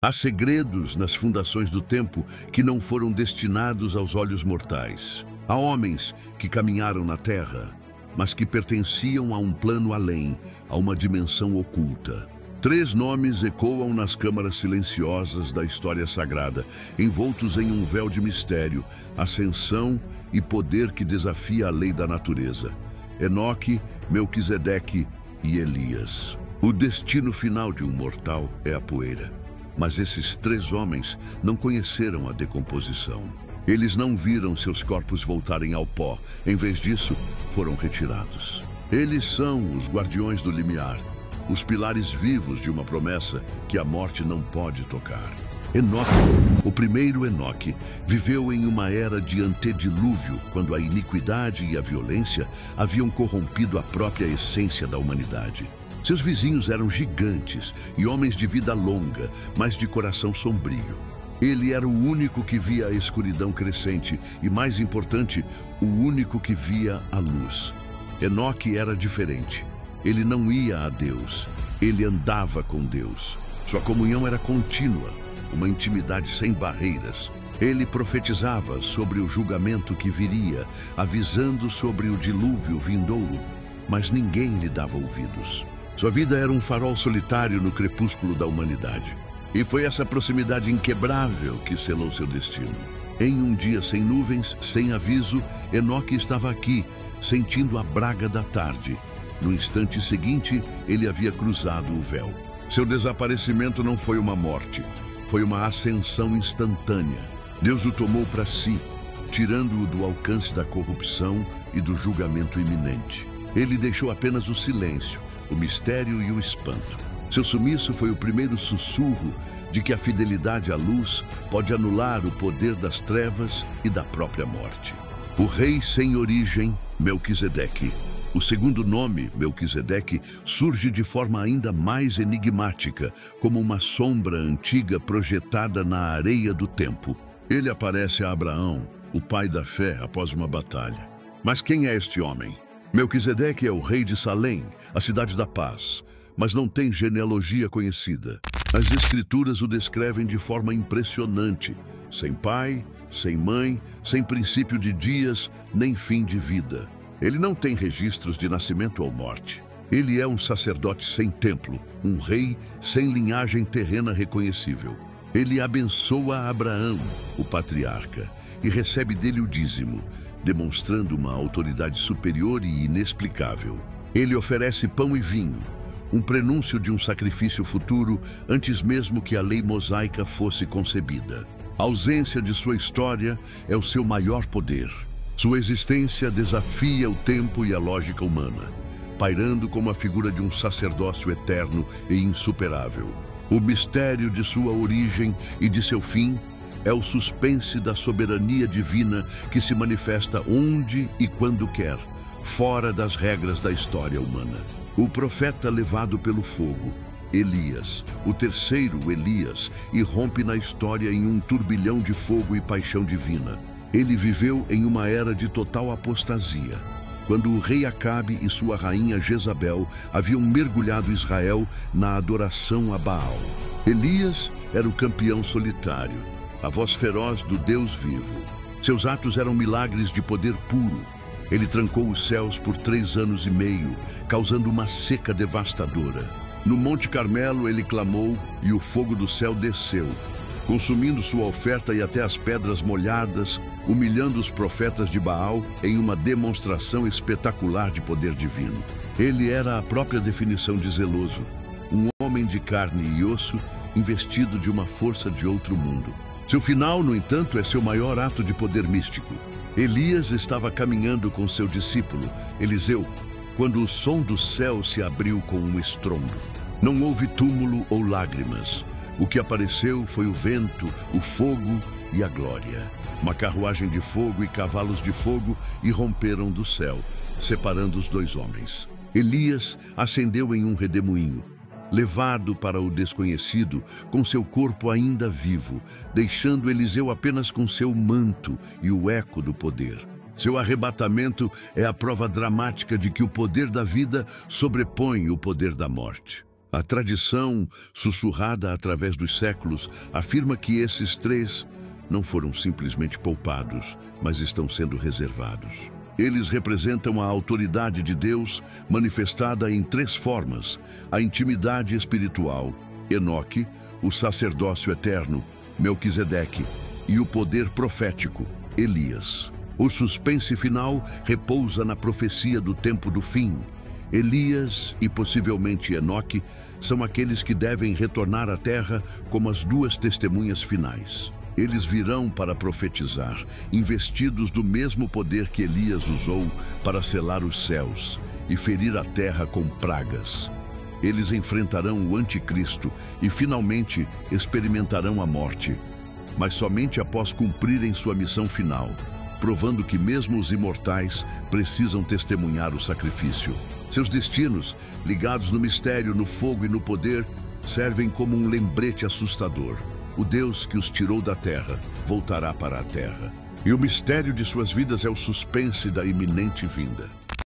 Há segredos nas fundações do tempo que não foram destinados aos olhos mortais. Há homens que caminharam na terra, mas que pertenciam a um plano além, a uma dimensão oculta. 3 nomes ecoam nas câmaras silenciosas da história sagrada, envoltos em um véu de mistério, ascensão e poder que desafia a lei da natureza. Enoque, Melquisedeque e Elias. O destino final de um mortal é a poeira. Mas esses 3 homens não conheceram a decomposição. Eles não viram seus corpos voltarem ao pó. Em vez disso, foram retirados. Eles são os guardiões do limiar, os pilares vivos de uma promessa que a morte não pode tocar. Enoque, o primeiro Enoque, viveu em uma era de antedilúvio, quando a iniquidade e a violência haviam corrompido a própria essência da humanidade. Seus vizinhos eram gigantes e homens de vida longa, mas de coração sombrio. Ele era o único que via a escuridão crescente e, mais importante, o único que via a luz. Enoque era diferente. Ele não ia a Deus, ele andava com Deus. Sua comunhão era contínua, uma intimidade sem barreiras. Ele profetizava sobre o julgamento que viria, avisando sobre o dilúvio vindouro, mas ninguém lhe dava ouvidos. Sua vida era um farol solitário no crepúsculo da humanidade. E foi essa proximidade inquebrável que selou seu destino. Em um dia sem nuvens, sem aviso, Enoque estava aqui, sentindo a brega da tarde. No instante seguinte, ele havia cruzado o véu. Seu desaparecimento não foi uma morte, foi uma ascensão instantânea. Deus o tomou para si, tirando-o do alcance da corrupção e do julgamento iminente. Ele deixou apenas o silêncio, o mistério e o espanto. Seu sumiço foi o primeiro sussurro de que a fidelidade à luz pode anular o poder das trevas e da própria morte. O rei sem origem, Melquisedeque. O segundo nome, Melquisedeque, surge de forma ainda mais enigmática, como uma sombra antiga projetada na areia do tempo. Ele aparece a Abraão, o pai da fé, após uma batalha. Mas quem é este homem? Melquisedeque é o rei de Salém, a cidade da paz, mas não tem genealogia conhecida. As escrituras o descrevem de forma impressionante, sem pai, sem mãe, sem princípio de dias, nem fim de vida. Ele não tem registros de nascimento ou morte. Ele é um sacerdote sem templo, um rei sem linhagem terrena reconhecível. Ele abençoa Abraão, o patriarca, e recebe dele o dízimo, demonstrando uma autoridade superior e inexplicável. Ele oferece pão e vinho, um prenúncio de um sacrifício futuro antes mesmo que a lei mosaica fosse concebida. A ausência de sua história é o seu maior poder. Sua existência desafia o tempo e a lógica humana, pairando como a figura de um sacerdócio eterno e insuperável. O mistério de sua origem e de seu fim é o suspense da soberania divina que se manifesta onde e quando quer, fora das regras da história humana. O profeta levado pelo fogo, Elias, o terceiro Elias, irrompe na história em um turbilhão de fogo e paixão divina. Ele viveu em uma era de total apostasia, quando o rei Acabe e sua rainha Jezabel haviam mergulhado Israel na adoração a Baal. Elias era o campeão solitário, a voz feroz do Deus vivo. Seus atos eram milagres de poder puro. Ele trancou os céus por 3 anos e meio, causando uma seca devastadora. No Monte Carmelo ele clamou e o fogo do céu desceu, consumindo sua oferta e até as pedras molhadas, humilhando os profetas de Baal em uma demonstração espetacular de poder divino. Ele era a própria definição de zeloso, um homem de carne e osso, investido de uma força de outro mundo. Seu final, no entanto, é seu maior ato de poder místico. Elias estava caminhando com seu discípulo, Eliseu, quando o som do céu se abriu com um estrondo. Não houve túmulo ou lágrimas. O que apareceu foi o vento, o fogo e a glória. Uma carruagem de fogo e cavalos de fogo irromperam do céu, separando os 2 homens. Elias ascendeu em um redemoinho, levado para o desconhecido, com seu corpo ainda vivo, deixando Eliseu apenas com seu manto e o eco do poder. Seu arrebatamento é a prova dramática de que o poder da vida sobrepõe o poder da morte. A tradição, sussurrada através dos séculos, afirma que esses três não foram simplesmente poupados, mas estão sendo reservados. Eles representam a autoridade de Deus manifestada em três formas: a intimidade espiritual, Enoque, o sacerdócio eterno, Melquisedeque, e o poder profético, Elias. O suspense final repousa na profecia do tempo do fim. Elias e possivelmente Enoque são aqueles que devem retornar à terra como as duas testemunhas finais. Eles virão para profetizar, investidos do mesmo poder que Elias usou para selar os céus e ferir a terra com pragas. Eles enfrentarão o anticristo e finalmente experimentarão a morte, mas somente após cumprirem sua missão final, provando que mesmo os imortais precisam testemunhar o sacrifício. Seus destinos, ligados no mistério, no fogo e no poder, servem como um lembrete assustador. O Deus que os tirou da terra voltará para a terra. E o mistério de suas vidas é o suspense da iminente vinda.